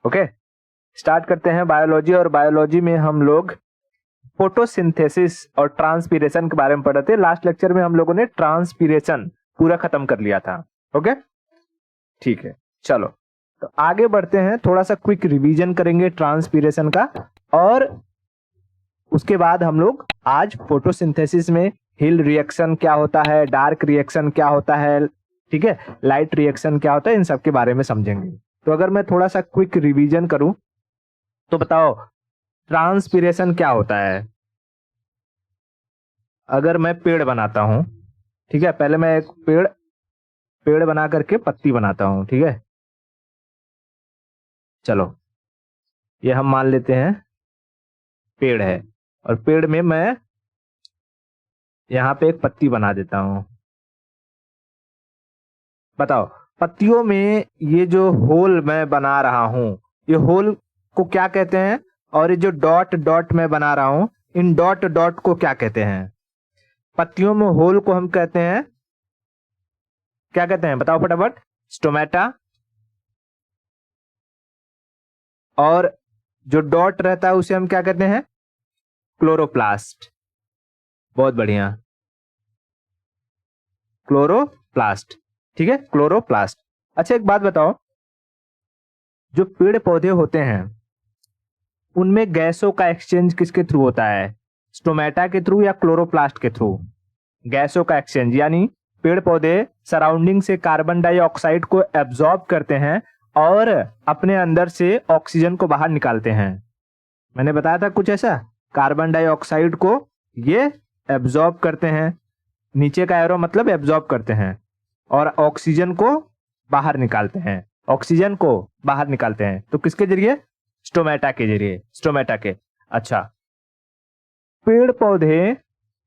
Okay, start करते हैं biology. और बायोलॉजी में हम लोग फोटोसिंथेसिस और ट्रांसपीरेशन के बारे में पढ़ रहे थे। लास्ट लेक्चर में हम लोगों ने ट्रांसपीरेशन पूरा खत्म कर लिया था। ओके, ठीक है, चलो तो आगे बढ़ते हैं। थोड़ा सा क्विक रिवीजन करेंगे ट्रांसपीरेशन का, और उसके बाद हम लोग आज फोटोसिंथेसिस में हिल रिएक्शन क्या होता है, डार्क रिएक्शन क्या होता है, ठीक है, लाइट रिएक्शन क्या होता है, इन सब के बारे में समझेंगे। तो अगर मैं थोड़ा सा क्विक रिवीजन करूं तो बताओ ट्रांसपीरेशन क्या होता है। अगर मैं पेड़ बनाता हूं, ठीक है, पहले मैं एक पेड़ बना करके पत्ती बनाता हूं, ठीक है, चलो ये हम मान लेते हैं पेड़ है, और पेड़ में मैं यहां पे एक पत्ती बना देता हूं। बताओ पत्तियों में ये जो होल मैं बना रहा हूं, ये होल को क्या कहते हैं, और ये जो डॉट डॉट मैं बना रहा हूं, इन डॉट डॉट को क्या कहते हैं। पत्तियों में होल को हम कहते हैं, क्या कहते हैं बताओ फटाफट। स्टोमेटा। और जो डॉट रहता है उसे हम क्या कहते हैं, क्लोरोप्लास्ट। बहुत बढ़िया, क्लोरोप्लास्ट, ठीक है, क्लोरोप्लास्ट। अच्छा एक बात बताओ, जो पेड़ पौधे होते हैं उनमें गैसों का एक्सचेंज किसके थ्रू होता है, स्टोमेटा के थ्रू या क्लोरोप्लास्ट के थ्रू। गैसों का एक्सचेंज यानी पेड़ पौधे सराउंडिंग से कार्बन डाइऑक्साइड को एब्जॉर्ब करते हैं और अपने अंदर से ऑक्सीजन को बाहर निकालते हैं। मैंने बताया था कुछ ऐसा, कार्बन डाइऑक्साइड को ये एब्जॉर्ब करते हैं, नीचे का एरो मतलब एब्जॉर्ब करते हैं, और ऑक्सीजन को बाहर निकालते हैं, ऑक्सीजन को बाहर निकालते हैं। तो किसके जरिए, स्टोमेटा के जरिए, स्टोमेटा के। अच्छा, पेड़ पौधे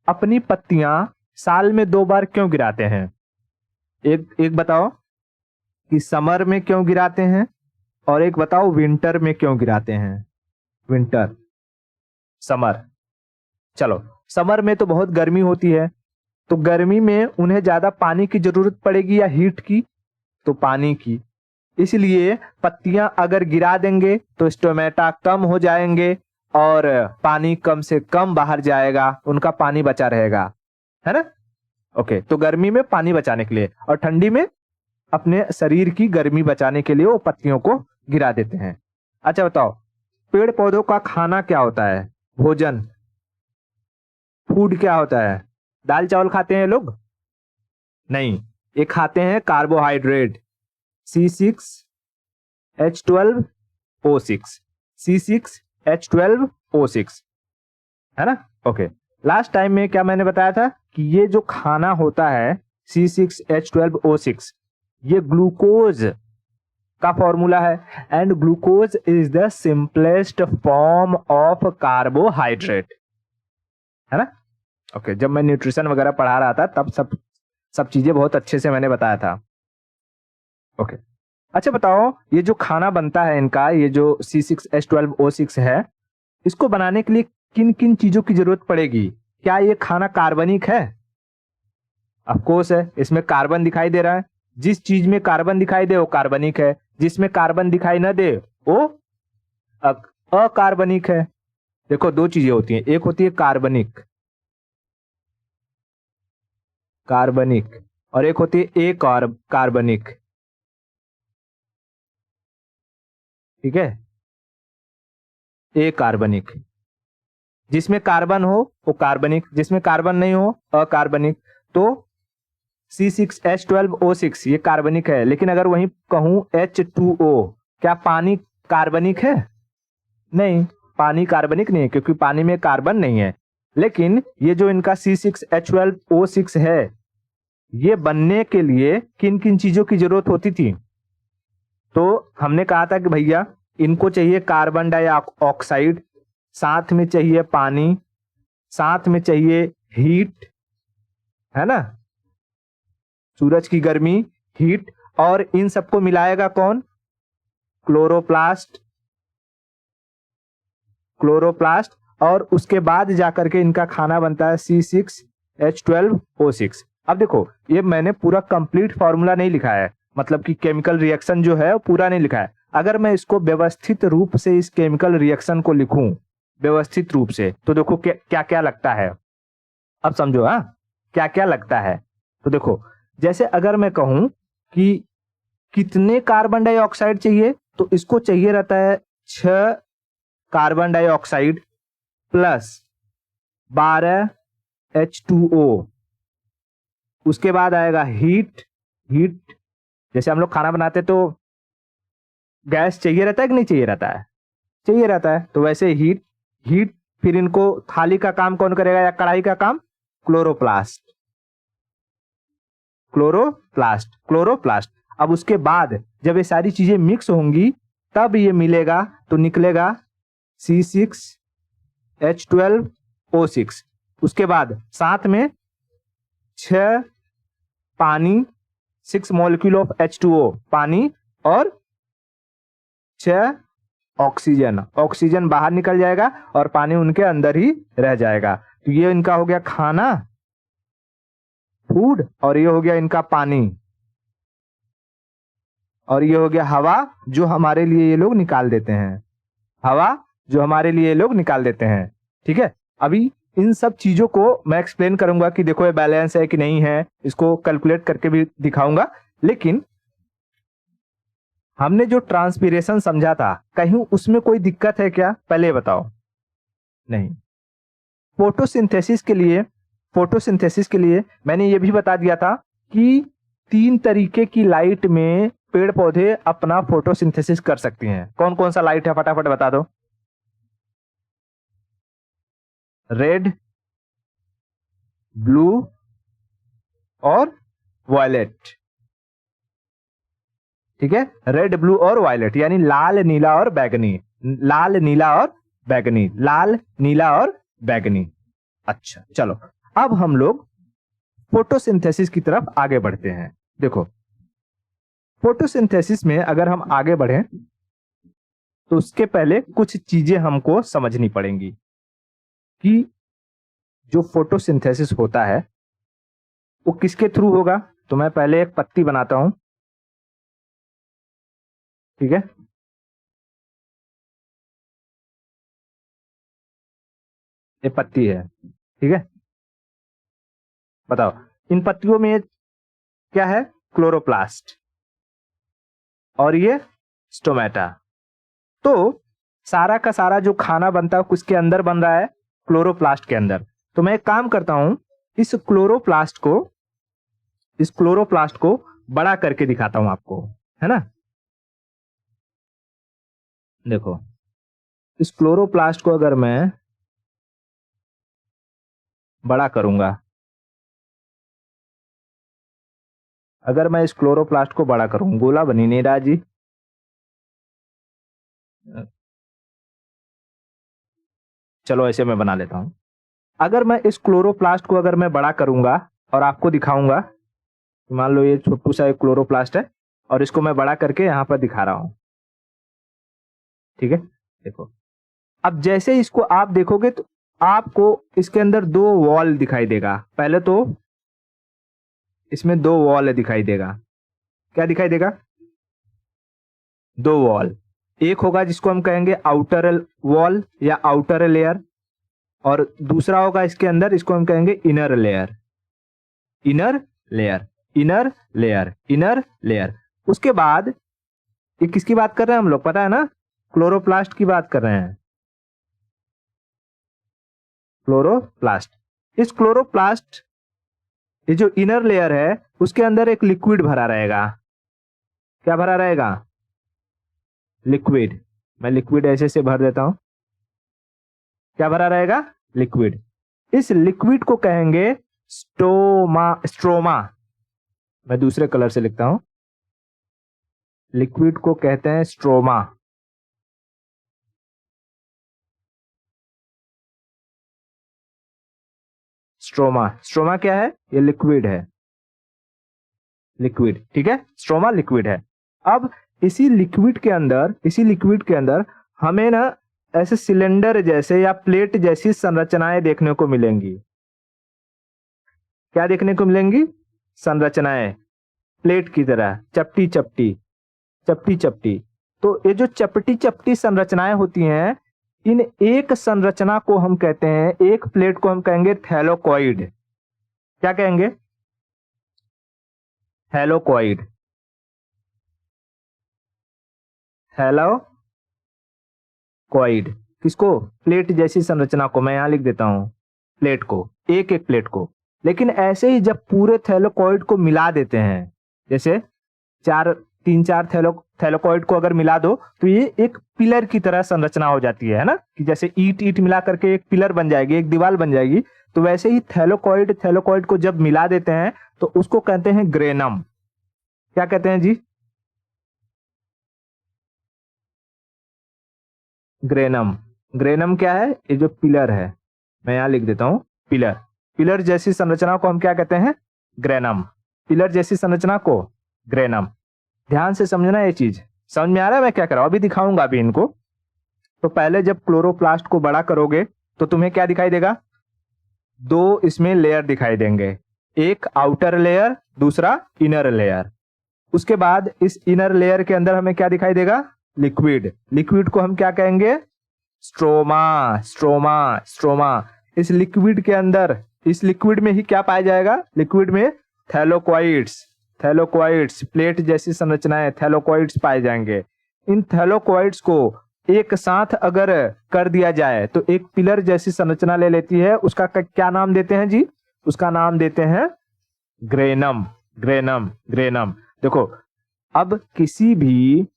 अपनी पत्तियां साल में 2 बार क्यों गिराते हैं। एक बताओ कि समर में क्यों गिराते हैं, और एक बताओ विंटर में क्यों गिराते हैं। Winter, summer. चलो समर में तो बहुत गर्मी होती है, तो गर्मी में उन्हें ज्यादा पानी की जरूरत पड़ेगी या हीट की, तो पानी की। इसलिए पत्तियां अगर गिरा देंगे तो स्टोमेटा कम हो जाएंगे और पानी कम से कम बाहर जाएगा, उनका पानी बचा रहेगा, है ना। ओके, तो गर्मी में पानी बचाने के लिए, और ठंडी में अपने शरीर की गर्मी बचाने के लिए वो पत्तियों को गिरा देते हैं। अच्छा बताओ पेड़ पौधों का खाना क्या होता है, भोजन, फूड क्या होता है। दाल चावल खाते हैं लोग, नहीं, ये खाते हैं कार्बोहाइड्रेट, C6H12O6, C6H12O6, है ना। ओके, लास्ट टाइम में क्या मैंने बताया था कि ये जो खाना होता है C6H12O6, ये ग्लूकोज का फॉर्मूला है, and glucose is the simplest form of carbohydrate, है ना। ओके, जब मैं न्यूट्रिशन वगैरह पढ़ा रहा था तब सब चीजें बहुत अच्छे से मैंने बताया था। ओके, अच्छा बताओ ये जो खाना बनता है इनका, ये जो C6H12O6 है, इसको बनाने के लिए किन किन चीजों की जरूरत पड़ेगी। क्या ये खाना कार्बनिक है, ऑफ कोर्स है, इसमें कार्बन दिखाई दे रहा है। जिस चीज में कार्बन दिखाई दे वो कार्बनिक है, जिसमें कार्बन दिखाई न दे वो अकार्बनिक है। देखो दो चीजें होती हैं, एक होती है कार्बनिक, कार्बनिक, और एक होती है कार्बनिक, ठीक है, अकार्बनिक। जिसमें कार्बन हो वो कार्बनिक, जिसमें कार्बन नहीं हो अकार्बनिक। तो C6H12O6 ये कार्बनिक है, लेकिन अगर वहीं कहूं H2O, क्या पानी कार्बनिक है, नहीं, पानी कार्बनिक नहीं है क्योंकि पानी में कार्बन नहीं है। लेकिन ये जो इनका C6H12O6 है, ये बनने के लिए किन किन चीजों की जरूरत होती थी। तो हमने कहा था कि भैया इनको चाहिए कार्बन डाइऑक्साइड, साथ में चाहिए पानी, साथ में चाहिए हीट, है ना, सूरज की गर्मी, हीट, और इन सबको मिलाएगा कौन, क्लोरोप्लास्ट, क्लोरोप्लास्ट। और उसके बाद जाकर के इनका खाना बनता है C6H12O6। अब देखो ये मैंने पूरा कंप्लीट फॉर्मूला नहीं लिखा है, मतलब कि केमिकल रिएक्शन जो है वो पूरा नहीं लिखा है। अगर मैं इसको व्यवस्थित रूप से इस केमिकल रिएक्शन को लिखूं व्यवस्थित रूप से, तो देखो क्या क्या लगता है। अब समझो, हाँ, क्या क्या लगता है। तो देखो, जैसे अगर मैं कहूं कि कितने कार्बन डाइऑक्साइड चाहिए, तो इसको चाहिए रहता है 6 कार्बन डाइऑक्साइड प्लस 12 H2O। उसके बाद आएगा हीट। जैसे हम लोग खाना बनाते तो गैस चाहिए रहता है कि नहीं चाहिए रहता है? चाहिए रहता है। तो वैसे हीट फिर इनको थाली का काम कौन करेगा या कढ़ाई का काम? क्लोरोप्लास्ट। अब उसके बाद जब ये सारी चीजें मिक्स होंगी तब ये मिलेगा, तो निकलेगा C6H12O6। उसके बाद साथ में 6 पानी, 6 मॉलिक्यूल ऑफ H2O पानी, और 6 ऑक्सीजन बाहर निकल जाएगा और पानी उनके अंदर ही रह जाएगा। तो ये इनका हो गया खाना, फूड, और ये हो गया इनका पानी, और ये हो गया हवा जो हमारे लिए ये लोग निकाल देते हैं। ठीक है। अभी इन सब चीजों को मैं एक्सप्लेन करूंगा कि देखो ये बैलेंस है कि नहीं है, इसको कैलकुलेट करके भी दिखाऊंगा। लेकिन हमने जो ट्रांसपीरेशन समझा था, कहीं उसमें कोई दिक्कत है क्या? पहले बताओ। नहीं। फोटोसिंथेसिस के लिए मैंने ये भी बता दिया था कि 3 तरीके की लाइट में पेड़ पौधे अपना फोटोसिंथेसिस कर सकती हैं। कौन कौन सा लाइट है, फटाफट बता दो। रेड, ब्लू और वायलेट। ठीक है, रेड, ब्लू और वायलेट, यानी लाल, नीला और बैगनी। अच्छा, चलो अब हम लोग फोटोसिंथेसिस की तरफ आगे बढ़ते हैं। देखो, फोटोसिंथेसिस में अगर हम आगे बढ़ें तो उसके पहले कुछ चीजें हमको समझनी पड़ेंगी कि जो फोटोसिंथेसिस होता है वो किसके थ्रू होगा। तो मैं पहले एक पत्ती बनाता हूं। ठीक है, ये पत्ती है। ठीक है, बताओ इन पत्तियों में क्या है? क्लोरोप्लास्ट, और ये स्टोमेटा। तो सारा का सारा जो खाना बनता है किसके अंदर बन रहा है? क्लोरोप्लास्ट के अंदर। तो मैं एक काम करता हूं, इस क्लोरोप्लास्ट को बड़ा करके दिखाता हूं आपको, है ना। देखो, इस क्लोरोप्लास्ट को अगर मैं बड़ा करूंगा, गोला बनी नहीं रहा जी। चलो ऐसे मैं बना लेता हूं। अगर मैं इस क्लोरोप्लास्ट को अगर मैं बड़ा करूंगा और आपको दिखाऊंगा, मान लो ये छोटू सा एक क्लोरोप्लास्ट है और इसको मैं बड़ा करके यहां पर दिखा रहा हूं। ठीक है, देखो, अब जैसे इसको आप देखोगे तो आपको इसके अंदर 2 वॉल दिखाई देगा। पहले तो इसमें 2 वॉल दिखाई देगा। क्या दिखाई देगा? 2 वॉल। एक होगा जिसको हम कहेंगे आउटर वॉल या आउटर लेयर, और दूसरा होगा इसके अंदर, इसको हम कहेंगे इनर लेयर। उसके बाद ये किसकी बात कर रहे हैं हम लोग, पता है ना? क्लोरोप्लास्ट की बात कर रहे हैं। इस क्लोरोप्लास्ट, ये जो इनर लेयर है उसके अंदर एक लिक्विड भरा रहेगा। क्या भरा रहेगा? लिक्विड। मैं लिक्विड ऐसे से भर देता हूं। क्या भरा रहेगा? लिक्विड। इस लिक्विड को कहेंगे स्ट्रोमा। मैं दूसरे कलर से लिखता हूं। लिक्विड को कहते हैं स्ट्रोमा। स्ट्रोमा क्या है? ये लिक्विड है। ठीक है, स्ट्रोमा लिक्विड है। अब इसी लिक्विड के अंदर हमें ना ऐसे सिलेंडर जैसे या प्लेट जैसी संरचनाएं देखने को मिलेंगी। क्या देखने को मिलेंगी? संरचनाएं प्लेट की तरह, चपटी चपटी। तो ये जो चपटी चपटी संरचनाएं होती हैं, इन एक संरचना को हम कहते हैं, एक प्लेट को हम कहेंगे थैलोकॉइड। क्या कहेंगे? थैलोकॉइड। थैलोकॉइड किसको? प्लेट जैसी संरचना को। मैं यहां लिख देता हूं प्लेट को, एक एक प्लेट को। लेकिन ऐसे ही जब पूरे थैलोकॉइड को मिला देते हैं, जैसे तीन चार थैलोकॉइड को अगर मिला दो तो ये एक पिलर की तरह संरचना हो जाती है ना, कि जैसे ईट मिला करके एक पिलर बन जाएगी, एक दीवार बन जाएगी। तो वैसे ही थैलोकॉइड को जब मिला देते हैं तो उसको कहते हैं ग्रेनम। क्या कहते हैं जी? ग्रेनम। ग्रेनम क्या है? ये जो पिलर है, मैं यहां लिख देता हूं पिलर। पिलर जैसी संरचना को हम क्या कहते हैं? ग्रेनम। पिलर जैसी संरचना को ग्रेनम। ध्यान से समझना ये चीज। समझ में आ रहा है मैं क्या कर रहा हूं? अभी दिखाऊंगा अभी इनको। तो पहले जब क्लोरोप्लास्ट को बड़ा करोगे तो तुम्हें क्या दिखाई देगा? दो इसमें लेयर दिखाई देंगे, एक आउटर लेयर, दूसरा इनर लेयर। उसके बाद इस इनर लेयर के अंदर हमें क्या दिखाई देगा? लिक्विड। लिक्विड को हम क्या कहेंगे? स्ट्रोमा। स्ट्रोमा। स्ट्रोमा। इस लिक्विड के अंदर, इस लिक्विड में ही क्या पाया जाएगा? लिक्विड में थैलोकॉइड्स। थैलोकॉइड्स प्लेट जैसी संरचनाएं, थैलोकॉइड्स पाए जाएंगे। इन थैलोकॉइड्स को एक साथ अगर कर दिया जाए तो एक पिलर जैसी संरचना ले लेती है। उसका क्या नाम देते हैं जी? उसका नाम देते हैं ग्रेनम। ग्रेनम। ग्रेनम। देखो, अब किसी भी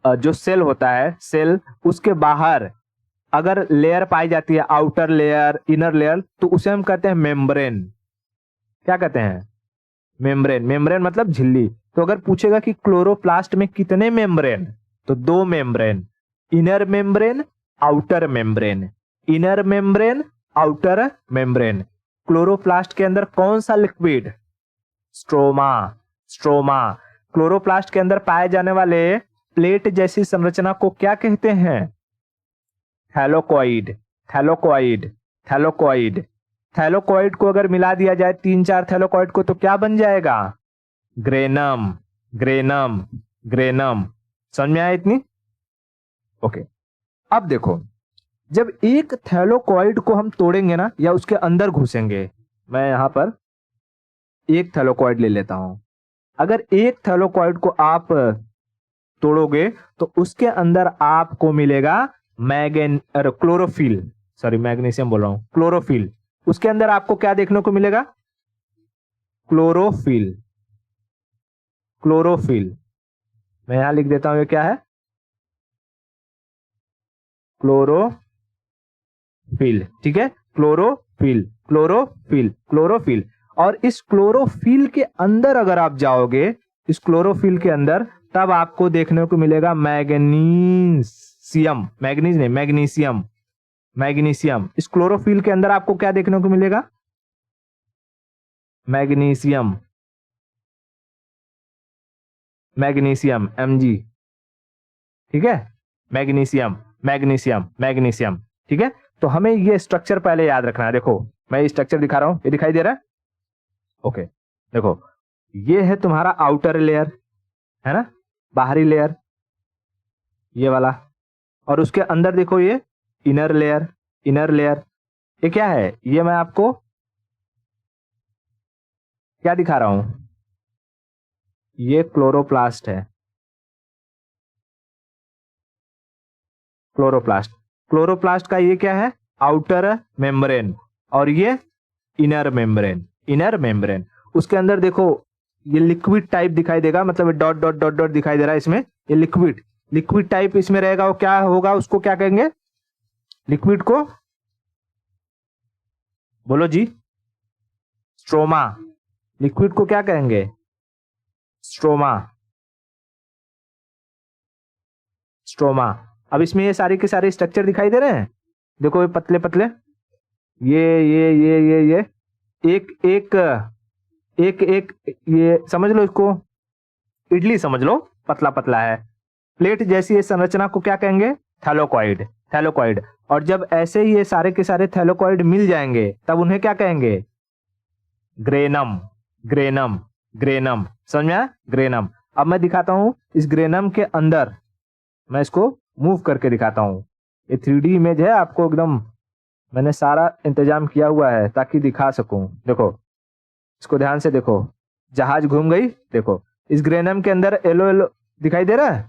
जो सेल होता है, सेल, उसके बाहर अगर लेयर पाई जाती है, आउटर लेयर, इनर लेयर, तो उसे हम कहते हैं मेम्ब्रेन। क्या कहते हैं? मेम्ब्रेन। मेम्ब्रेन मतलब झिल्ली। तो अगर पूछेगा कि क्लोरोप्लास्ट में कितने मेम्ब्रेन, तो 2 membrane, inner membrane, outer membrane. Inner membrane, outer membrane. Chloroplast के अंदर कौन सा लिक्विड? स्ट्रोमा। स्ट्रोमा। क्लोरोप्लास्ट के अंदर पाए जाने वाले प्लेट जैसी संरचना को क्या कहते हैं? थैलोकॉइड। थैलोकॉइड। थैलोकॉइड। थैलोकॉइड को अगर मिला दिया जाए 3-4 थैलोकॉइड को तो क्या बन जाएगा? ग्रेनम। ग्रेनम। ग्रेनम। समझ में आया इतनी? ओके। अब देखो, जब एक थैलोकॉइड को हम तोड़ेंगे ना, या उसके अंदर घुसेंगे, मैं यहां पर एक थैलोकॉइड ले लेता हूं। अगर एक थैलोकॉइड को आप तोड़ोगे तो उसके अंदर आपको मिलेगा क्लोरोफिल। सॉरी, मैग्नीशियम बोल रहा हूं, क्लोरोफिल। उसके अंदर आपको क्या देखने को मिलेगा? क्लोरोफिल। क्लोरोफिल। मैं यहां लिख देता हूं, ये क्या है? क्लोरोफिल। ठीक है, क्लोरोफिल। क्लोरोफिल। क्लोरोफिल। और इस क्लोरोफिल के अंदर अगर आप जाओगे, इस क्लोरोफिल के अंदर, तब आपको देखने को मिलेगा मैग्नीशियम। मैग्नीज नहीं, मैग्नीशियम। मैग्नीशियम। इस क्लोरोफिल के अंदर आपको क्या देखने को मिलेगा? मैग्नीशियम। Magnesium, Mg। ठीक है, मैग्नीशियम, मैग्नीशियम, मैग्नीशियम। ठीक है, तो हमें ये स्ट्रक्चर पहले याद रखना है। देखो, मैं ये स्ट्रक्चर दिखा रहा हूं, ये दिखाई दे रहा है? ओके, देखो, ये है तुम्हारा आउटर लेयर, है ना, बाहरी लेयर, ये वाला। और उसके अंदर देखो ये इनर लेयर। इनर लेयर ये क्या है? ये मैं आपको क्या दिखा रहा हूं? ये क्लोरोप्लास्ट है। क्लोरोप्लास्ट। क्लोरोप्लास्ट का ये क्या है? Outer membrane. और ये इनर मेम्ब्रेन। Inner membrane. उसके अंदर देखो, ये लिक्विड टाइप दिखाई देगा, मतलब डॉट डॉट डॉट डॉट दिखाई दे रहा है इसमें। ये लिक्विड, लिक्विड टाइप इसमें रहेगा। वो क्या होगा? उसको क्या कहेंगे? लिक्विड को बोलो जी। स्ट्रोमा। लिक्विड को क्या कहेंगे? स्ट्रोमा। स्ट्रोमा। अब इसमें ये सारे के सारे स्ट्रक्चर दिखाई दे रहे हैं। देखो, ये पतले पतले, ये एक एक एक एक, ये समझ लो, इसको इडली समझ लो, पतला पतला है। प्लेट जैसी ये संरचना को क्या कहेंगे? थैलोकॉइड। थैलोकॉइड। और जब ऐसे ही ये सारे के सारे थैलोकॉइड मिल जाएंगे तब उन्हें क्या कहेंगे? ग्रेनम। ग्रेनम। ग्रेनम। समझ में आया? ग्रेनम। अब मैं दिखाता हूं इस ग्रेनम के अंदर, मैं इसको मूव करके दिखाता हूं। ये 3D इमेज है, आपको एकदम मैंने सारा इंतजाम किया हुआ है ताकि दिखा सकूं। देखो इसको ध्यान से देखो, जहाज घूम गई। देखो इस ग्रेनम के अंदर येलो येलो दिखाई दे रहा है।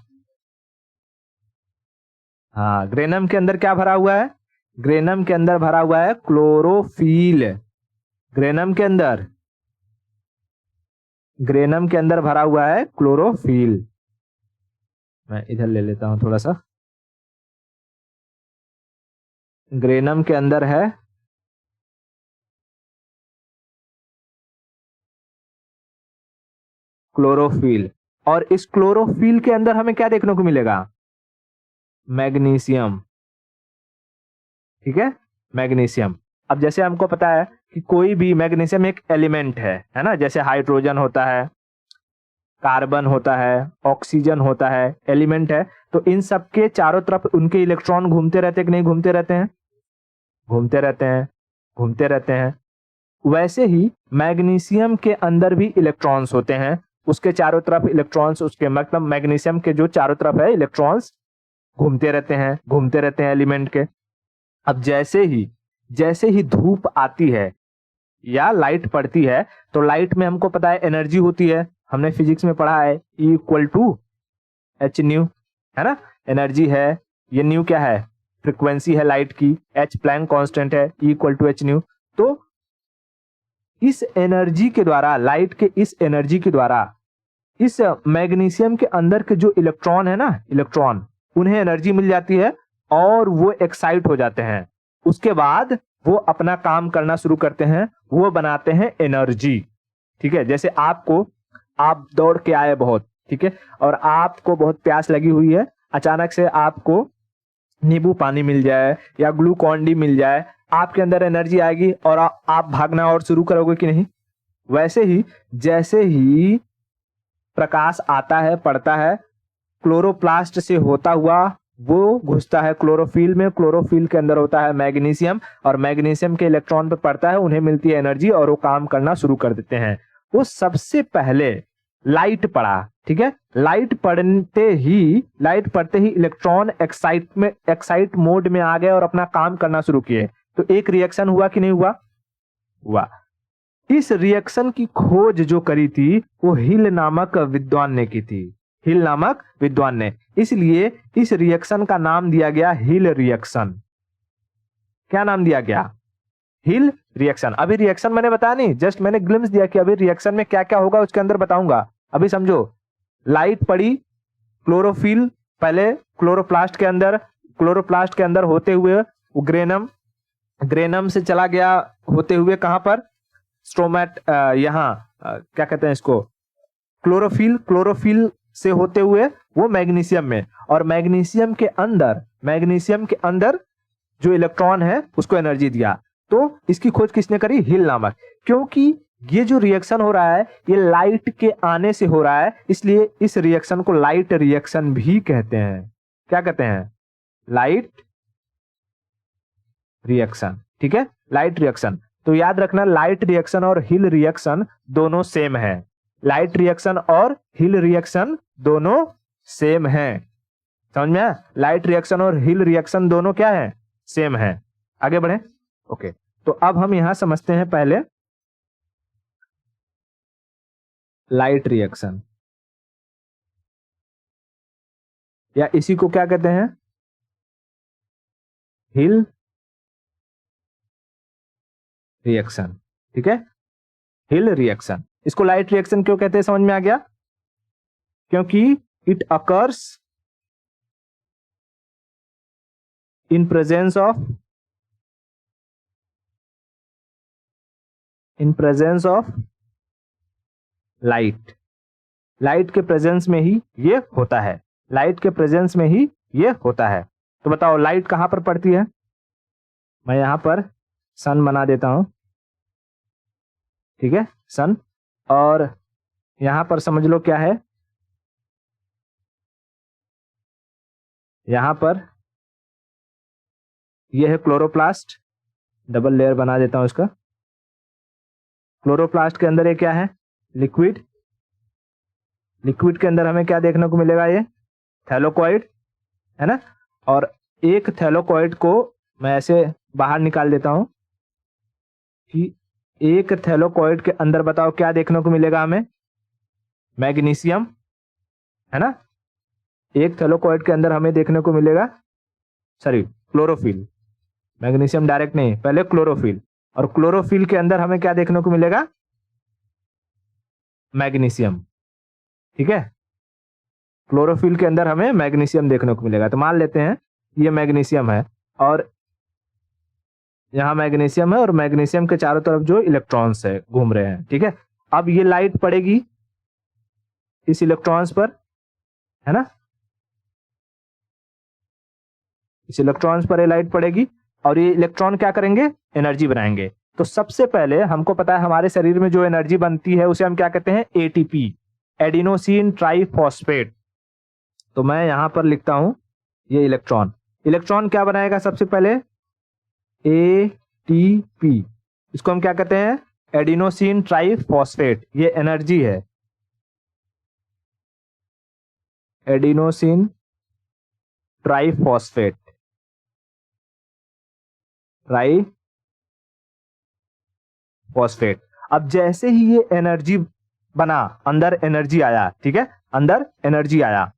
हाँ, ग्रेनम के अंदर क्या भरा हुआ है? ग्रेनम के अंदर भरा हुआ है क्लोरोफिल। ग्रेनम के अंदर, ग्रेनम के अंदर भरा हुआ है क्लोरोफिल। मैं इधर ले लेता हूं थोड़ा सा। ग्रेनम के अंदर है क्लोरोफिल, और इस क्लोरोफिल के अंदर हमें क्या देखने को मिलेगा? मैग्नीशियम। ठीक है, मैग्नीशियम। अब जैसे हमको पता है कि कोई भी मैग्नीशियम एक एलिमेंट है ना, जैसे हाइड्रोजन होता है, कार्बन होता है, ऑक्सीजन होता है, एलिमेंट है। तो इन सब के चारों तरफ उनके इलेक्ट्रॉन घूमते रहते हैं कि नहीं घूमते रहते हैं? घूमते रहते हैं, घूमते रहते हैं। वैसे ही मैग्नीशियम के अंदर भी इलेक्ट्रॉन्स होते हैं, उसके चारों तरफ इलेक्ट्रॉन्स, उसके मतलब मैग्नीशियम के जो चारों तरफ है इलेक्ट्रॉन्स घूमते रहते हैं, घूमते रहते हैं एलिमेंट के। अब जैसे ही धूप आती है या लाइट पड़ती है, तो लाइट में हमको पता है एनर्जी होती है, हमने फिजिक्स में पढ़ा है, E equal to h nu, है ना, एनर्जी है। ये न्यू क्या है? फ्रीक्वेंसी है लाइट की, एच प्लैंक कांस्टेंट है, E equal to h nu. तो इस एनर्जी के द्वारा, लाइट के इस एनर्जी के द्वारा, इस मैग्नीशियम के अंदर के जो इलेक्ट्रॉन है ना, इलेक्ट्रॉन, उन्हें एनर्जी मिल जाती है और वो एक्साइट हो जाते हैं। उसके बाद वो अपना काम करना शुरू करते हैं, वो बनाते हैं एनर्जी। ठीक है, जैसे आप दौड़ के आए बहुत, ठीक है, और आपको बहुत प्यास लगी हुई है, अचानक से आपको नींबू पानी मिल जाए या ग्लूकॉन डी मिल जाए, आपके अंदर एनर्जी आएगी और आप भागना और शुरू करोगे कि नहीं? वैसे ही जैसे ही प्रकाश आता है, पड़ता है, क्लोरोप्लास्ट से होता हुआ वो घुसता है क्लोरोफिल में। क्लोरोफिल के अंदर होता है मैग्नीशियम, और मैग्नीशियम के इलेक्ट्रॉन पे पड़ता है, उन्हें मिलती है एनर्जी और वो काम करना शुरू कर देते हैं। वो सबसे पहले लाइट पड़ा, ठीक है, लाइट पड़ते ही इलेक्ट्रॉन एक्साइट मोड में आ गए और अपना काम करना शुरू किए। तो एक रिएक्शन हुआ कि नहीं हुआ? हुआ। इस रिएक्शन की खोज जो करी थी वो हिल नामक विद्वान ने की थी, हिल नामक विद्वान ने। इसलिए इस रिएक्शन का नाम दिया गया हिल रिएक्शन। क्या नाम दिया गया? हिल रिएक्शन। अभी रिएक्शन मैंने बताया नहीं, जस्ट मैंने ग्लिम्स दिया कि अभी रिएक्शन में क्या क्या होगा उसके अंदर बताऊंगा। अभी समझो, लाइट पड़ी, क्लोरोफिल पहले क्लोरोप्लास्ट के अंदर होते हुए वो ग्रेनम से चला गया, होते हुए कहां पर? स्ट्रोमेट, क्या कहते हैं इसको, क्लोरोफिल से होते हुए वो मैग्नीशियम में, और मैग्नीशियम के अंदर जो इलेक्ट्रॉन है उसको एनर्जी दिया। तो इसकी खोज किसने करी? हिल नामक। क्योंकि ये जो रिएक्शन हो रहा है ये लाइट के आने से हो रहा है, इसलिए इस रिएक्शन को लाइट रिएक्शन भी कहते हैं। क्या कहते हैं? Light reaction. ठीक है, लाइट रिएक्शन। तो याद रखना, लाइट रिएक्शन और हिल रिएक्शन दोनों सेम है। लाइट रिएक्शन और हिल रिएक्शन दोनों सेम है। समझ में आया? लाइट रिएक्शन और हिल रिएक्शन दोनों क्या है? सेम है। आगे बढ़े। ओके, तो अब हम यहां समझते हैं पहले लाइट रिएक्शन, या इसी को क्या कहते हैं? हिल रिएक्शन। ठीक है, हिल रिएक्शन। इसको लाइट रिएक्शन क्यों कहते हैं? समझ में आ गया? क्योंकि it occurs in presence of light के प्रेजेंस में ही ये होता है। लाइट के प्रेजेंस में ही ये होता है। तो बताओ लाइट कहां पर पड़ती है? मैं यहां पर सन बना देता हूं, ठीक है, सन। और यहां पर समझ लो क्या है, यहां पर यह है क्लोरोप्लास्ट। डबल लेयर बना देता हूं इसका। क्लोरोप्लास्ट के अंदर ये क्या है? लिक्विड लिक्विड के अंदर हमें क्या देखने को मिलेगा, ये थैलेकोइड है ना। और एक थैलेकोइड को मैं ऐसे बाहर निकाल देता हूं कि एक थैलेकोइड के अंदर बताओ क्या देखने को मिलेगा हमें, मैग्नीशियम है ना। एक थैलेकोइड के अंदर हमें देखने को मिलेगा क्लोरोफिल, मैग्नीशियम डायरेक्ट नहीं, पहले क्लोरोफिल, और क्लोरोफिल के अंदर हमें क्या देखने को मिलेगा, मैग्नीशियम। ठीक है, क्लोरोफिल के अंदर हमें मैग्नीशियम देखने को मिलेगा। तो मान लेते हैं ये मैग्नीशियम है और यहां मैग्नीशियम है और मैग्नीशियम के चारों तरफ जो इलेक्ट्रॉन्स है घूम रहे हैं। ठीक है, अब ये लाइट पड़ेगी इस इलेक्ट्रॉन्स पर, है ना, इस इलेक्ट्रॉन्स पर ये लाइट पड़ेगी और ये इलेक्ट्रॉन क्या करेंगे, एनर्जी बनाएंगे। तो सबसे पहले हमको पता है हमारे शरीर में जो एनर्जी बनती है उसे हम क्या कहते हैं, एटीपी, एडिनोसिन ट्राइफॉस्फेट। तो मैं यहां पर लिखता हूं ये इलेक्ट्रॉन, इलेक्ट्रॉन क्या बनाएगा सबसे पहले, एटीपी, इसको हम क्या कहते हैं, एडिनोसिन ट्राइफॉस्फेट, ये एनर्जी है, एडिनोसिन ट्राइफॉस्फेट, ट्राइफॉस्फेट। अब जैसे ही ये एनर्जी बना, अंदर एनर्जी आया, ठीक है, अंदर एनर्जी आया,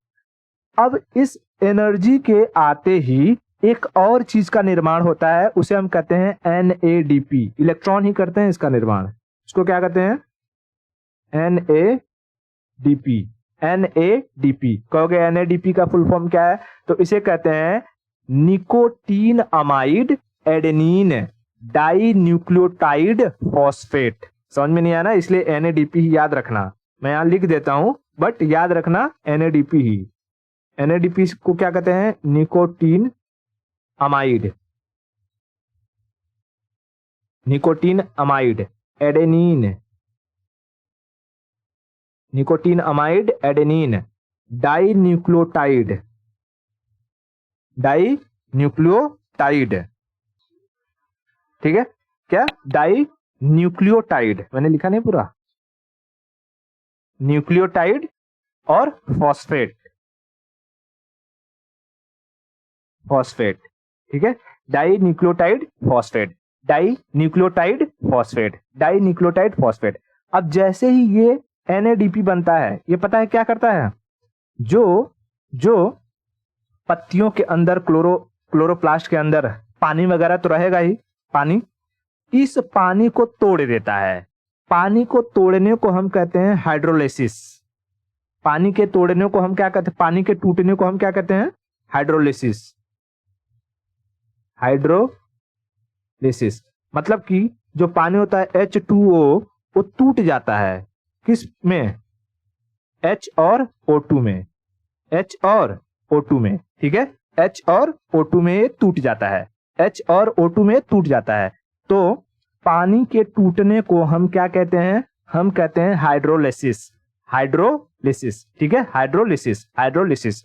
अब इस एनर्जी के आते ही एक और चीज का निर्माण होता है, उसे हम कहते हैं NADP, इलेक्ट्रॉन ही करते हैं इसका निर्माण, इसको क्या कहते हैं, NADP। NADP कहोगे NADP का फुल फॉर्म क्या है, तो इसे कहते हैं nicotine amide adenine di nucleotide phosphate. समझ में नहीं आया ना, इसलिए NADP ही याद रखना, मैं यहां लिख देता हूं बट याद रखना NADP ही। NADP को क्या कहते हैं, nicotine amide, nicotine amide adenine, nicotine amide adenine di nucleotide, di nucleotide. ठीक है, क्या, डाई न्यूक्लियोटाइड, मैंने लिखा नहीं पूरा, न्यूक्लियोटाइड और फॉस्फेट, फॉस्फेट। ठीक है, di nucleotide phosphate, di nucleotide phosphate, di nucleotide phosphate. अब जैसे ही ये NADP बनता है, ये पता है क्या करता है, जो पत्तियों के अंदर क्लोरोप्लास्ट के अंदर पानी वगैरह तो रहेगा ही, पानी, इस पानी को तोड़ देता है। पानी को तोड़ने को हम कहते हैं हाइड्रोलिसिस, पानी के तोड़ने को हम क्या कहते हैं, पानी के टूटने को हम क्या कहते हैं, हाइड्रोलिसिस, हाइड्रोलिसिस। मतलब कि जो पानी होता है H2O वो टूट जाता है, किस में, H और O2 में, H और O2 में। ठीक है, H और O2 में टूट जाता है, H और O2 में टूट जाता है। तो पानी के टूटने को हम क्या कहते हैं, हम कहते हैं हाइड्रोलिसिस, हाइड्रोलिसिस। ठीक है, हाइड्रोलिसिस, हाइड्रोलिसिस।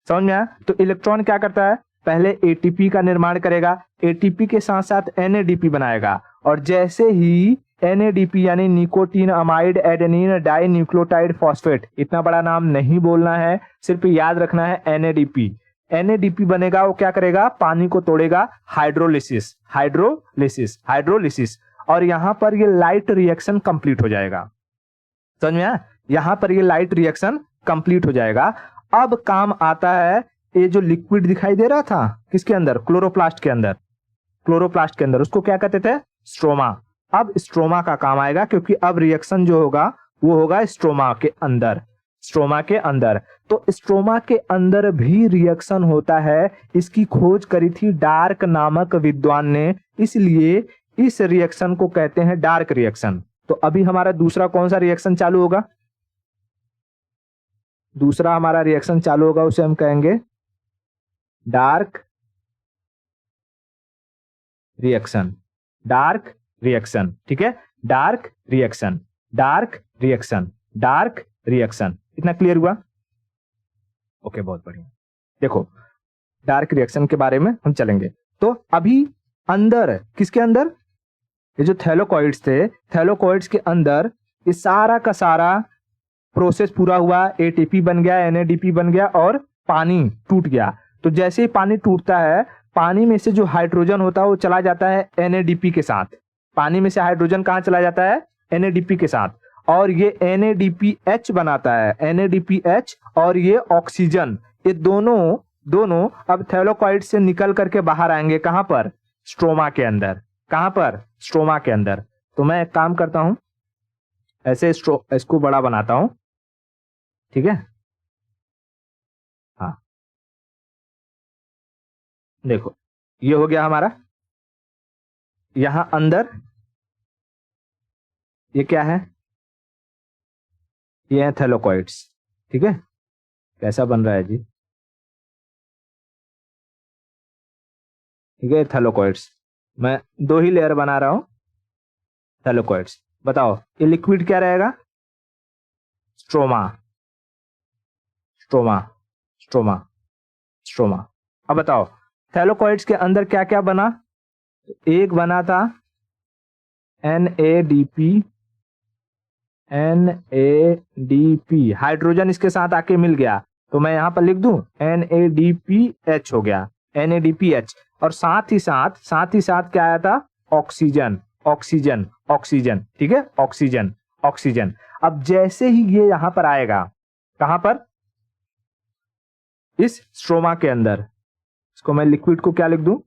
समझ में आया। तो इलेक्ट्रॉन क्या करता है, पहले ATP का निर्माण करेगा, ATP के साथ साथ NADP बनाएगा, और जैसे ही NADP यानी nicotine amide adenine di nucleotide phosphate, इतना बड़ा नाम नहीं बोलना है, सिर्फ याद रखना है NADP। NADP बनेगा, वो क्या करेगा, पानी को तोड़ेगा, हाइड्रोलिसिस, हाइड्रोलिसिस, हाइड्रोलिसिस। और यहां पर ये लाइट रिएक्शन कंप्लीट हो जाएगा। समझ में आया, यहां पर ये लाइट रिएक्शन कंप्लीट हो जाएगा। अब काम आता है ये जो लिक्विड दिखाई दे रहा था किसके अंदर, क्लोरोप्लास्ट के अंदर, क्लोरोप्लास्ट के अंदर, उसको क्या कहते थे, स्ट्रोमा। अब स्ट्रोमा का काम आएगा, क्योंकि अब रिएक्शन जो होगा वो होगा स्ट्रोमा के अंदर, स्ट्रोमा के अंदर। तो स्ट्रोमा के अंदर भी रिएक्शन होता है, इसकी खोज करी थी डार्क नामक विद्वान ने, इसलिए इस रिएक्शन को कहते हैं डार्क रिएक्शन। तो अभी हमारा दूसरा कौन सा रिएक्शन चालू होगा, दूसरा हमारा रिएक्शन चालू होगा, उसे हम कहेंगे डार्क रिएक्शन, डार्क रिएक्शन। ठीक है, dark reaction, dark reaction, dark reaction. इतना क्लियर हुआ, ओके, बहुत बढ़िया। देखो डार्क रिएक्शन के बारे में हम चलेंगे। तो अभी अंदर, किसके अंदर, ये जो थैलेकोइड्स थे, थैलेकोइड्स के अंदर ये सारा का सारा प्रोसेस पूरा हुआ, एटीपी बन गया, एनएडीपी बन गया और पानी टूट गया। तो जैसे ही पानी टूटता है, पानी में से जो हाइड्रोजन होता है वो चला जाता है एनएडीपी के साथ। पानी में से हाइड्रोजन कहाँ चला जाता है? एनएडीपी के साथ, और ये एनएडीपीएच बनाता है, एनएडीपीएच, और ये ऑक्सीजन, ये दोनों अब थैलेकोइड से निकल करके बाहर आएंगे। कहां पर? स्ट्रोमा के अंदर। कहां पर? स्ट्रोमा के अंदर। तो मैं एक काम करता हूं, ऐसे इसको बड़ा बनाता हूं, ठीक है। हाँ, देखो ये हो गया हमारा। यहां अंदर ये क्या है? ये है थैलेकोइड्स, ठीक है। कैसा बन रहा है जी? ठीक है, थैलेकोइड्स। मैं 2 ही लेयर बना रहा हूं, थैलेकोइड्स। बताओ ये लिक्विड क्या रहेगा? Stroma, stroma, stroma, stroma. अब बताओ थैलेकोइड्स के अंदर क्या क्या बना? एक बना था NADP, NADP, हाइड्रोजन इसके साथ आके मिल गया, तो मैं यहां पर लिख दूं NADPH हो गया, NADPH। और साथ ही साथ क्या आया था? ऑक्सीजन, ऑक्सीजन, ऑक्सीजन, ठीक है, ऑक्सीजन, ऑक्सीजन। अब जैसे ही ये यहां पर आएगा, कहां पर? इस स्ट्रोमा के अंदर। इसको मैं लिक्विड को क्या लिख दूं?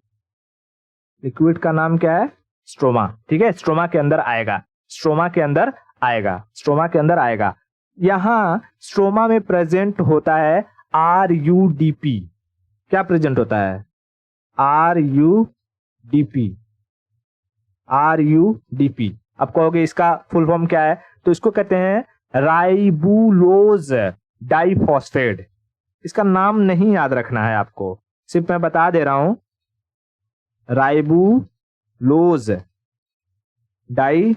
लिक्विड का नाम क्या है? स्ट्रोमा, ठीक है। स्ट्रोमा के अंदर आएगा, स्ट्रोमा के अंदर आएगा, स्ट्रोमा के अंदर आएगा। यहां स्ट्रोमा में प्रेजेंट होता है RUDP। क्या प्रेजेंट होता है? RUDP, RUDP। अब कहोगे इसका फुल फॉर्म क्या है? तो इसको कहते हैं राइबुलोज डाइफॉस्फेट। इसका नाम नहीं याद रखना है आपको, सिर्फ मैं बता दे रहा हूं, राइबुलोज डाइफॉस्फेट,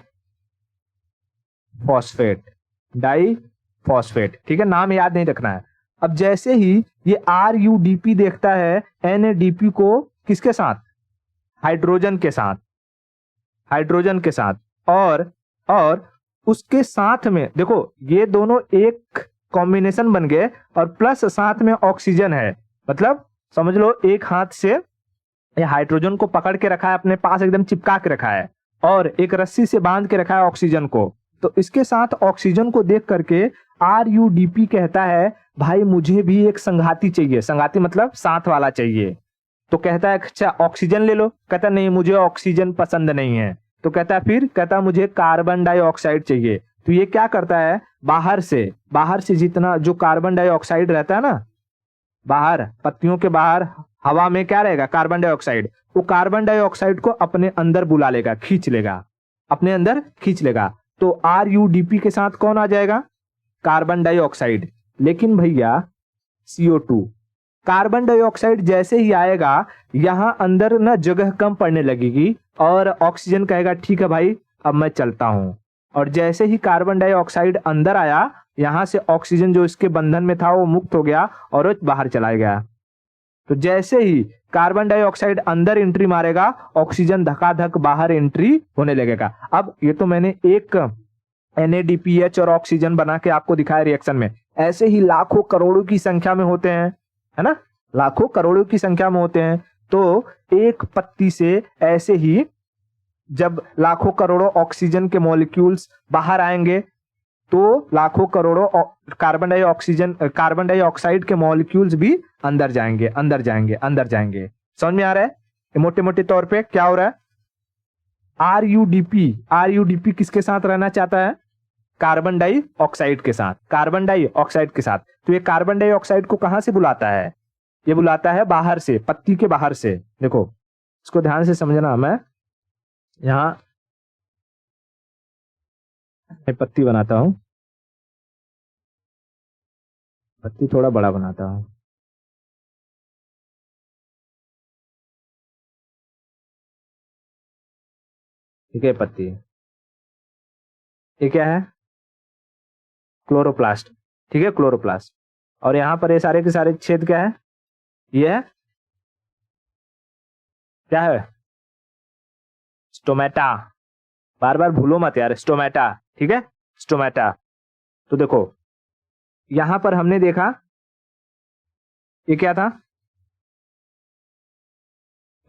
डाइफॉस्फेट, ठीक है। नाम याद नहीं रखना है। अब जैसे ही ये RUDP देखता है NADP को किसके साथ? हाइड्रोजन के साथ, हाइड्रोजन के साथ, और उसके साथ में देखो ये दोनों एक कॉम्बिनेशन बन गए, और प्लस साथ में ऑक्सीजन है। मतलब समझ लो एक हाथ से ये हाइड्रोजन को पकड़ के रखा है, अपने पास एकदम चिपका के रखा है, और एक रस्सी से बांध के रखा है ऑक्सीजन को। तो इसके साथ ऑक्सीजन को देख करके RUDP कहता है भाई मुझे भी एक संघाती चाहिए। संघाती मतलब साथ वाला चाहिए। तो कहता है अच्छा ऑक्सीजन ले लो। कहता नहीं मुझे ऑक्सीजन पसंद नहीं है। तो कहता है फिर? कहता मुझे कार्बन डाइऑक्साइड चाहिए। तो ये क्या करता है? बाहर से जितना जो कार्बन डाइऑक्साइड रहता है ना, बाहर पत्तियों के बाहर हवा में क्या रहेगा? Carbon dioxide. वो कार्बन डाइऑक्साइड को अपने अंदर बुला लेगा, खींच लेगा, अपने अंदर खींच लेगा। तो RUDP के साथ कौन आ जाएगा? Carbon dioxide. लेकिन भैया CO2, कार्बन डाइऑक्साइड जैसे ही आएगा यहां अंदर ना जगह कम पड़ने लगेगी, और ऑक्सीजन कहेगा ठीक है भाई अब मैं चलता हूं। और जैसे ही कार्बन डाइऑक्साइड अंदर आया, यहां से ऑक्सीजन जो इसके बंधन में था वो मुक्त हो गया और वो बाहर चला गया। तो जैसे ही कार्बन डाइऑक्साइड अंदर एंट्री मारेगा, ऑक्सीजन धकाधक बाहर एंट्री होने लगेगा। अब ये तो मैंने एक NADPH और ऑक्सीजन बना के आपको दिखाया रिएक्शन में। ऐसे ही लाखों करोड़ों की संख्या में होते हैं, है ना, लाखों करोड़ों की संख्या में होते हैं। तो एक पत्ती से ऐसे ही जब लाखों करोड़ों ऑक्सीजन के मॉलिक्यूल्स बाहर आएंगे, तो लाखों करोड़ों कार्बन डाइऑक्साइड के मॉलिक्यूल्स भी अंदर जाएंगे, अंदर जाएंगे, अंदर जाएंगे। समझ में आ रहा है मोटे मोटे तौर पे क्या हो रहा है? RUDP किसके साथ रहना चाहता है? कार्बन डाइऑक्साइड के साथ, कार्बन डाइऑक्साइड के साथ। तो ये कार्बन डाइऑक्साइड को कहां से बुलाता है? ये बुलाता है बाहर से, पत्ती के बाहर से। देखो इसको ध्यान से समझना। मैं यहां पत्ती बनाता हूं, पत्ती थोड़ा बड़ा बनाता हूं। ठीक है, पत्ती ये क्या है? क्लोरोप्लास्ट, ठीक है, क्लोरोप्लास्ट। और यहां पर ये सारे के सारे छेद क्या है? ये क्या है? स्टोमेटा। बार बार भूलो मत यार, स्टोमेटा, ठीक है, स्टोमेटा। तो देखो यहां पर हमने देखा ये क्या था,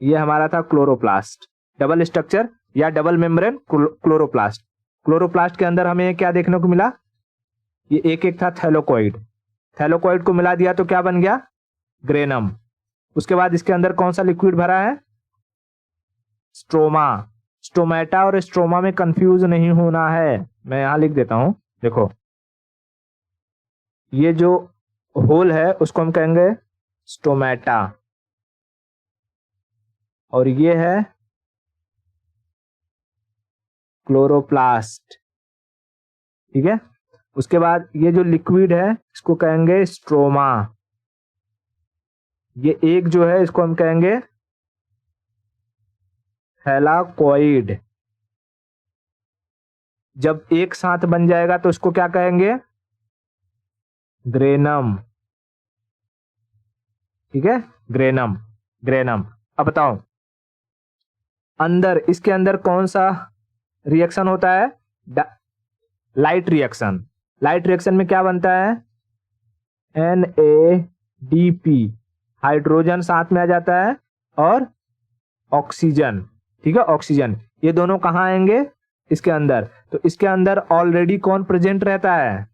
ये हमारा था क्लोरोप्लास्ट, डबल स्ट्रक्चर या डबल मेम्ब्रेन क्लोरोप्लास्ट। क्लोरोप्लास्ट के अंदर हमें क्या देखने को मिला, ये एक एक था थैलोकॉइड, थैलोकॉइड को मिला दिया तो क्या बन गया, ग्रेनम। उसके बाद इसके अंदर कौन सा लिक्विड भरा है, स्ट्रोमा। स्टोमेटा और स्ट्रोमा में कंफ्यूज नहीं होना है, मैं यहां लिख देता हूं, देखो ये जो होल है उसको हम कहेंगे स्टोमेटा, और ये है क्लोरोप्लास्ट, ठीक है। उसके बाद ये जो लिक्विड है इसको कहेंगे स्ट्रोमा, ये एक जो है इसको हम कहेंगे थैलाकॉइड। जब एक साथ बन जाएगा तो इसको क्या कहेंगे, ग्रेनम, ठीक है, ग्रेनम, ग्रेनम। अब बताओ अंदर, इसके अंदर कौन सा रिएक्शन होता है, लाइट रिएक्शन। लाइट रिएक्शन में क्या बनता है, NADP, हाइड्रोजन साथ में आ जाता है और ऑक्सीजन, ठीक है, ऑक्सीजन। ये दोनों कहां आएंगे, इसके अंदर। तो इसके अंदर ऑलरेडी कौन प्रेजेंट रहता है,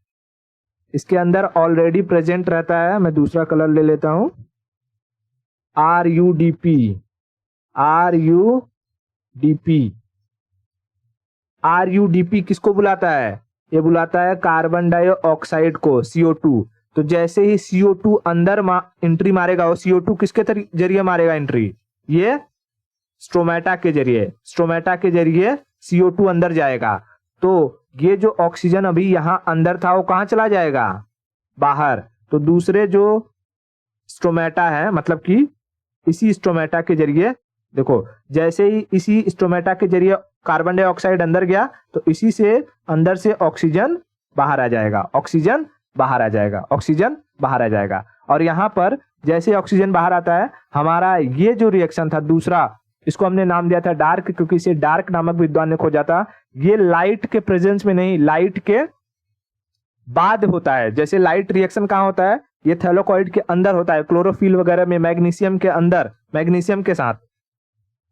इसके अंदर ऑलरेडी प्रेजेंट रहता है, मैं दूसरा कलर ले लेता हूं, RUDP, RUDP। RUDP किसको बुलाता है, ये बुलाता है कार्बन डाइऑक्साइड को, CO2। तो जैसे ही CO2 अंदर एंट्री मारेगा, वो CO2 किसके जरिए मारेगा एंट्री, ये स्ट्रोमेटा के जरिए, स्ट्रोमेटा के जरिए CO2 अंदर जाएगा। तो ये जो ऑक्सीजन अभी यहां अंदर था वो कहां चला जाएगा, बाहर। तो दूसरे जो स्ट्रोमेटा है, मतलब कि इसी स्ट्रोमेटा के जरिए, देखो जैसे ही इसी स्ट्रोमेटा के जरिए कार्बन डाइऑक्साइड अंदर गया तो इसी से अंदर से ऑक्सीजन बाहर आ जाएगा, ऑक्सीजन बाहर आ जाएगा, ऑक्सीजन बाहर आ जाएगा। और यहां पर जैसे ऑक्सीजन बाहर आता है, हमारा ये जो रिएक्शन था दूसरा, इसको हमने नाम दिया था डार्क, क्योंकि इसे डार्क नामक विद्वान ने खोजा था। ये लाइट के प्रेजेंस में नहीं, लाइट के बाद होता है। जैसे लाइट रिएक्शन कहां होता है, ये थैलोकॉइड के अंदर होता है, क्लोरोफिल वगैरह में, मैग्नीशियम के अंदर, मैग्नीशियम के साथ,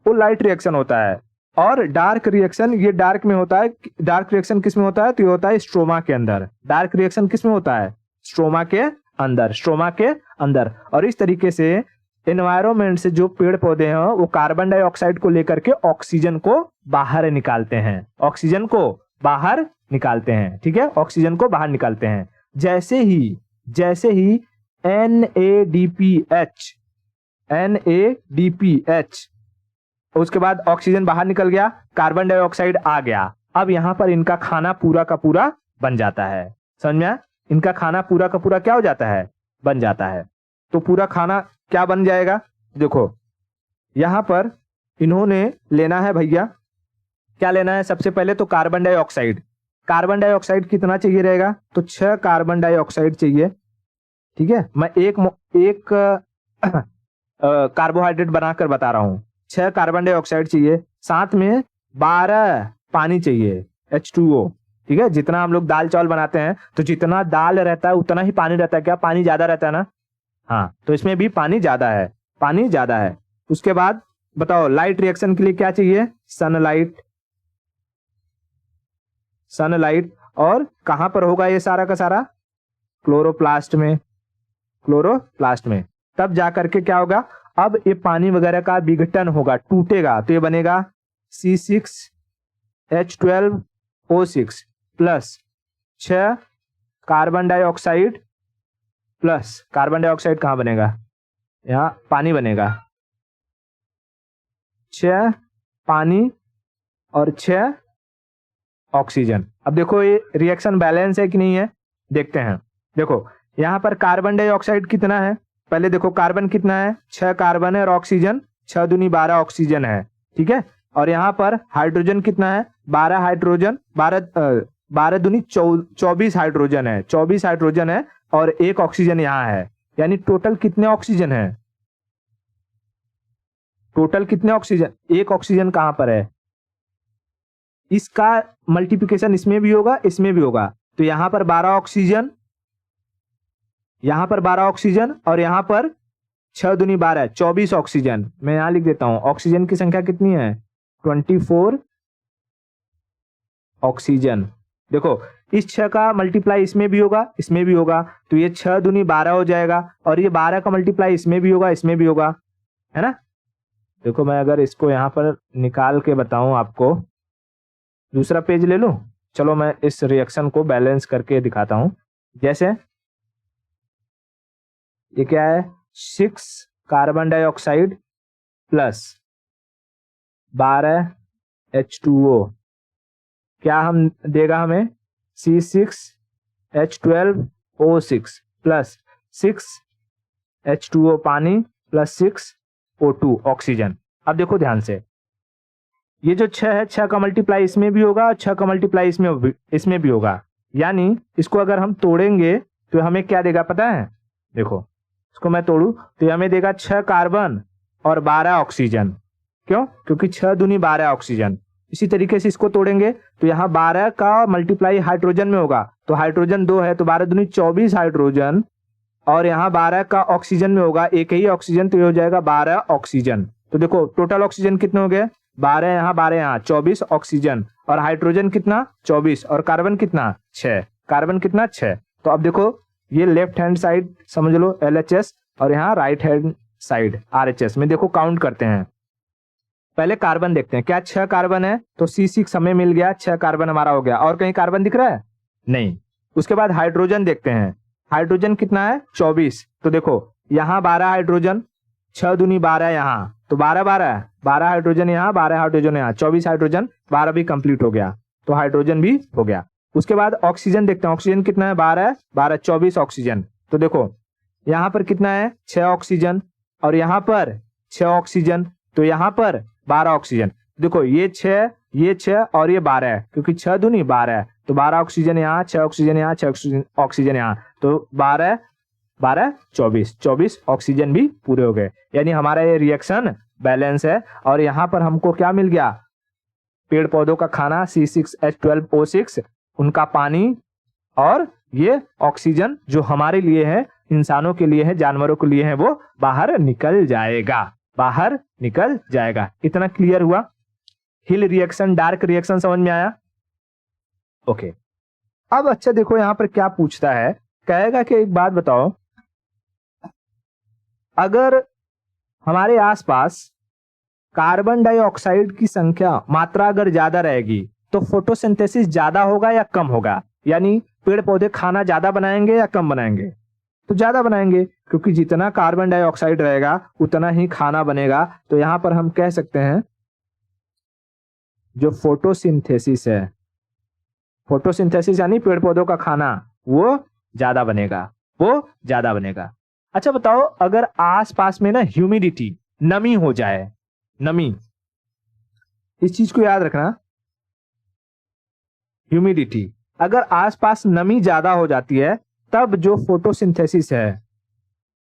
वो लाइट रिएक्शन होता है। और डार्क रिएक्शन ये डार्क में होता है। डार्क रिएक्शन किस में होता है, तो ये होता है स्ट्रोमा के अंदर। डार्क रिएक्शन किस में होता है, स्ट्रोमा के अंदर, स्ट्रोमा के अंदर। और इस तरीके से एनवायरमेंट से जो पेड़ पौधे हैं वो कार्बन डाइऑक्साइड को लेकर के ऑक्सीजन को बाहर निकालते हैं, ऑक्सीजन को बाहर निकालते हैं, ठीक है, ऑक्सीजन को बाहर निकालते हैं। जैसे ही NADPH, उसके बाद ऑक्सीजन बाहर निकल गया, कार्बन डाइऑक्साइड आ गया। अब यहां पर इनका खाना पूरा का पूरा बन जाता है, समझ में आया? इनका खाना पूरा का पूरा क्या हो जाता है, बन जाता है। तो पूरा खाना क्या बन जाएगा, देखो यहां पर इन्होंने लेना है भैया, क्या लेना है, सबसे पहले तो कार्बन डाइऑक्साइड। कार्बन डाइऑक्साइड कितना चाहिए रहेगा, तो 6 कार्बन डाइऑक्साइड चाहिए, ठीक है। मैं एक कार्बोहाइड्रेट बनाकर बता रहा हूं, 6 कार्बन डाइऑक्साइड चाहिए, साथ में 12 पानी चाहिए, H2O, ठीक है। जितना हम लोग दाल चावल बनाते हैं तो जितना दाल रहता है उतना ही पानी रहता है, क्या पानी ज्यादा रहता है ना, हाँ, तो इसमें भी पानी ज्यादा है, पानी ज्यादा है। उसके बाद बताओ लाइट रिएक्शन के लिए क्या चाहिए, सनलाइट, सनलाइट। और कहां पर होगा ये सारा का सारा, क्लोरोप्लास्ट में, क्लोरोप्लास्ट में। तब जाकर के क्या होगा, अब ये पानी वगैरह का विघटन होगा, टूटेगा, तो ये बनेगा C6H12O6 plus 6 carbon dioxide, plus carbon dioxide कहां बनेगा, यहां पानी बनेगा, 6 पानी और 6 ऑक्सीजन। अब देखो ये रिएक्शन बैलेंस है कि नहीं है, देखते हैं। देखो यहां पर कार्बन डाइऑक्साइड कितना है, पहले देखो कार्बन कितना है, 6 कार्बन है और ऑक्सीजन 6 दूनी 12 ऑक्सीजन है, ठीक है। और यहां पर हाइड्रोजन कितना है, 12 हाइड्रोजन, 12 दूनी 24 हाइड्रोजन है, 24 हाइड्रोजन है और 1 ऑक्सीजन यहां है। यानी टोटल कितने ऑक्सीजन है, टोटल कितने ऑक्सीजन, 1 ऑक्सीजन कहां पर है, इसका मल्टीप्लिकेशन इसमें भी होगा, इसमें भी होगा। तो यहां पर 12 ऑक्सीजन यहाँ पर 12 ऑक्सीजन और यहाँ पर 6 दूनी 12, 24 ऑक्सीजन। मैं यहाँ लिख देता हूं, ऑक्सीजन की संख्या कितनी है? 24 ऑक्सीजन। देखो इस 6 का मल्टीप्लाई इसमें भी होगा, इसमें भी होगा, तो ये 6 दूनी 12 हो जाएगा, और ये 12 का मल्टीप्लाई इसमें भी होगा, इसमें भी होगा, है ना। देखो मैं अगर इसको यहाँ पर निकाल के बताऊं आपको, दूसरा पेज ले लूं, चलो मैं इस रिएक्शन को बैलेंस करके दिखाता हूं। जैसे ये क्या है, 6 कार्बन डाइऑक्साइड प्लस 12 H2O, क्या हम देगा हमें? C6H12O6 प्लस 6 H2O पानी प्लस 6 O2 ऑक्सीजन। अब देखो ध्यान से, ये जो 6 है, 6 का मल्टीप्लाई इसमें भी होगा, 6 का मल्टीप्लाई इसमें भी होगा, यानी इसको अगर हम तोड़ेंगे तो हमें क्या देगा पता है? देखो इसको मैं तोड़ू तो हमें देगा 6 कार्बन और 12 ऑक्सीजन। क्यों? क्योंकि 6 दूनी 12 ऑक्सीजन। इसी तरीके से इसको तोड़ेंगे तो यहाँ 12 का मल्टीप्लाई हाइड्रोजन में होगा, तो हाइड्रोजन 2 है, तो 12 दूनी 24 हाइड्रोजन, और यहाँ 12 का ऑक्सीजन में होगा, एक ही ऑक्सीजन, तो ये हो जाएगा 12 ऑक्सीजन। तो देखो टोटल ऑक्सीजन कितने हो गए? 12 यहाँ 12 यहाँ, 24 ऑक्सीजन, और हाइड्रोजन कितना? 24, और कार्बन कितना? 6। कार्बन कितना? 6। तो अब देखो ये लेफ्ट हैंड साइड समझ लो LHS, और यहाँ राइट हैंड साइड RHS में देखो काउंट करते हैं। पहले कार्बन देखते हैं, क्या 6 कार्बन है? तो C6 हमें मिल गया, 6 कार्बन हमारा हो गया। और कहीं कार्बन दिख रहा है? नहीं। उसके बाद हाइड्रोजन देखते हैं, हाइड्रोजन कितना है? 24। तो देखो यहाँ 12 हाइड्रोजन, 6 दूनी 12 यहाँ, तो 12 12 12 हाइड्रोजन यहाँ, 12 हाइड्रोजन यहाँ, 24 हाइड्रोजन, 12 भी कंप्लीट हो गया, तो हाइड्रोजन भी हो गया। उसके बाद ऑक्सीजन देखते हैं, ऑक्सीजन कितना है? 12 12 24 ऑक्सीजन। तो देखो यहाँ पर कितना है? 6 ऑक्सीजन, और यहाँ पर 6 ऑक्सीजन, तो यहाँ पर 12 ऑक्सीजन। देखो ये 6, ये 6 और ये 12 है, क्योंकि 6 दूनी 12 है, तो 12 ऑक्सीजन यहाँ, 6 ऑक्सीजन यहाँ, 6 ऑक्सीजन यहाँ, तो 12 12 24 24 ऑक्सीजन भी पूरे हो गए। यानी हमारा ये रिएक्शन बैलेंस है। और यहाँ पर हमको क्या मिल गया? पेड़ पौधों का खाना C6H12O6, उनका पानी, और ये ऑक्सीजन जो हमारे लिए है, इंसानों के लिए है, जानवरों के लिए है, वो बाहर निकल जाएगा, बाहर निकल जाएगा। इतना क्लियर हुआ? हिल रिएक्शन, डार्क रिएक्शन समझ में आया? ओके। अब अच्छा देखो यहाँ पर क्या पूछता है, कहेगा कि एक बात बताओ, अगर हमारे आसपास कार्बन डाइऑक्साइड की संख्या, मात्रा अगर ज्यादा रहेगी तो फोटोसिंथेसिस ज्यादा होगा या कम होगा? यानी पेड़ पौधे खाना ज्यादा बनाएंगे या कम बनाएंगे? तो ज्यादा बनाएंगे, क्योंकि जितना कार्बन डाइऑक्साइड रहेगा उतना ही खाना बनेगा। तो यहां पर हम कह सकते हैं जो फोटोसिंथेसिस है, फोटोसिंथेसिस यानी पेड़ पौधों का खाना, वो ज्यादा बनेगा, वो ज्यादा बनेगा। अच्छा बताओ, अगर आसपास में ना ह्यूमिडिटी, नमी हो जाए, नमी, इस चीज को याद रखना, ह्यूमिडिटी, अगर आसपास नमी ज्यादा हो जाती है तब जो फोटोसिंथेसिस है,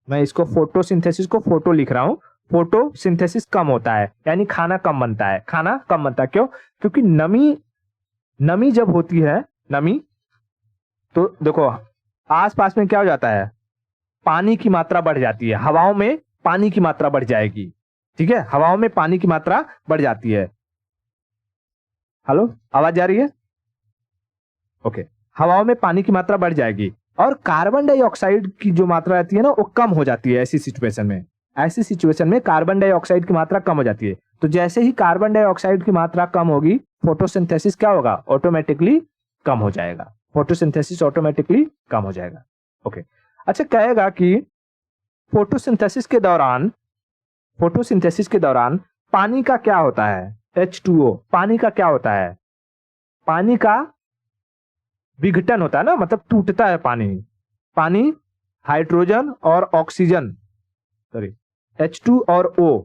मैं इसको फोटोसिंथेसिस को फोटो लिख रहा हूं, फोटोसिंथेसिस कम होता है, यानी खाना कम बनता है, खाना कम बनता है। क्यों? क्योंकि नमी जब होती है, नमी, तो देखो आसपास में क्या हो जाता है? पानी की मात्रा बढ़ जाती है, हवाओं में पानी की मात्रा बढ़ जाएगी, ठीक है, हवाओं में पानी की मात्रा बढ़ जाती है। हेलो, आवाज जा रही है? ओके। हवाओं में पानी की मात्रा बढ़ जाएगी, और कार्बन डाइऑक्साइड की जो मात्रा रहती है ना, वो कम हो जाती है। ऐसी सिचुएशन में कार्बन डाइऑक्साइड की मात्रा कम हो जाती है। तो जैसे ही कार्बन डाइऑक्साइड की मात्रा कम होगी, फोटोसिंथेसिस क्या होगा? ऑटोमेटिकली कम हो जाएगा, फोटोसिंथेसिस ऑटोमेटिकली कम हो जाएगा। ओके। अच्छा, कहेगा कि फोटोसिंथेसिस के दौरान पानी का क्या होता है? H2O, पानी का क्या होता है? पानी का विघटन होता है ना, मतलब टूटता है पानी हाइड्रोजन और ऑक्सीजन, सॉरी H2 और O,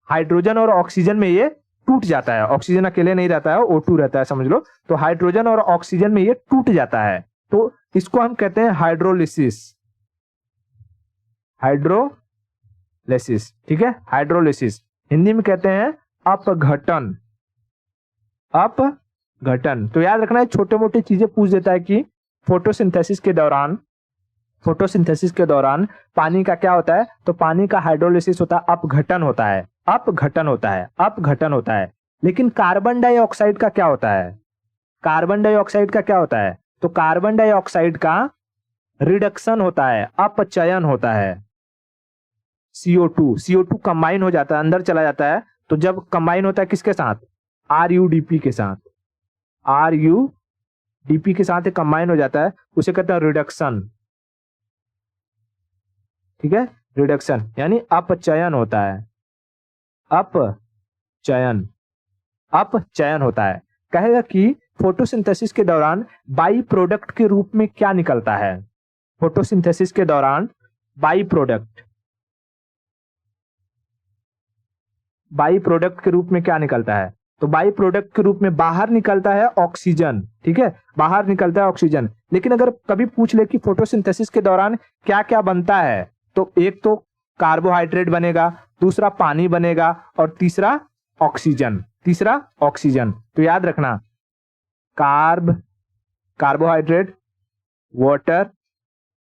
हाइड्रोजन और ऑक्सीजन में ये टूट जाता है। ऑक्सीजन अकेले नहीं रहता है, O2 रहता है, समझ लो। तो हाइड्रोजन और ऑक्सीजन में ये टूट जाता है, तो इसको हम कहते हैं हाइड्रोलिसिस, ठीक है, हाइड्रोलिसिस। हिंदी में कहते हैं अपघटन, अपघटन। तो याद रखना है, छोटे मोटे चीजें पूछ देता है कि फोटोसिंथेसिस के दौरान फोटोसिंथेसिस के दौरान पानी का क्या होता है, तो पानी का हाइड्रोलिसिस होता है, अपघटन होता है, अपघटन होता है, अपघटन होता है। लेकिन कार्बन डाइऑक्साइड का क्या होता है, कार्बन डाइऑक्साइड का क्या होता है, तो कार्बन डाइऑक्साइड का रिडक्शन होता है, अपचयन होता है। CO2 कंबाइन हो जाता है, अंदर चला जाता है। तो जब कंबाइन होता है किसके साथ, RUDP के साथ, RUDP के साथ कंबाइन हो जाता है, उसे कहते हैं रिडक्शन। ठीक है, रिडक्शन यानी अपचयन होता है, अपचयन, अपचयन होता है। कहेगा कि फोटोसिंथेसिस के दौरान बाई प्रोडक्ट के रूप में क्या निकलता है, फोटोसिंथेसिस के दौरान बाई प्रोडक्ट, बाई प्रोडक्ट के रूप में क्या निकलता है, तो बाई प्रोडक्ट के रूप में बाहर निकलता है ऑक्सीजन। ठीक है, बाहर निकलता है ऑक्सीजन। लेकिन अगर कभी पूछ ले कि फोटोसिंथेसिस के दौरान क्या क्या बनता है, तो एक तो कार्बोहाइड्रेट बनेगा, दूसरा पानी बनेगा, और तीसरा ऑक्सीजन, तीसरा ऑक्सीजन। तो याद रखना, कार्बोहाइड्रेट, वाटर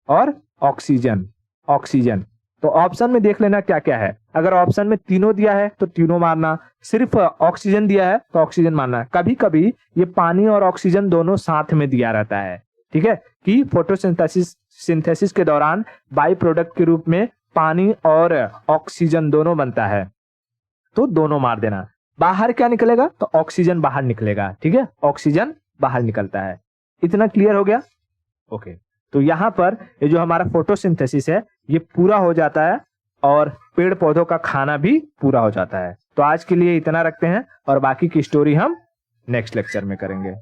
और ऑक्सीजन, ऑक्सीजन। तो ऑप्शन में देख लेना क्या क्या है। अगर ऑप्शन में तीनों दिया है तो तीनों मारना, सिर्फ ऑक्सीजन दिया है तो ऑक्सीजन मारना। कभी कभी ये पानी और ऑक्सीजन दोनों साथ में दिया रहता है। ठीक है, कि फोटोसिंथेसिस के दौरान बाई प्रोडक्ट के रूप में पानी और ऑक्सीजन दोनों बनता है, तो दोनों मार देना। बाहर क्या निकलेगा, तो ऑक्सीजन बाहर निकलेगा। ठीक है, ऑक्सीजन बाहर निकलता है। इतना क्लियर हो गया? ओके, तो यहां पर ये जो हमारा फोटोसिंथेसिस है ये पूरा हो जाता है और पेड़ पौधों का खाना भी पूरा हो जाता है। तो आज के लिए इतना रखते हैं और बाकी की स्टोरी हम नेक्स्ट लेक्चर में करेंगे।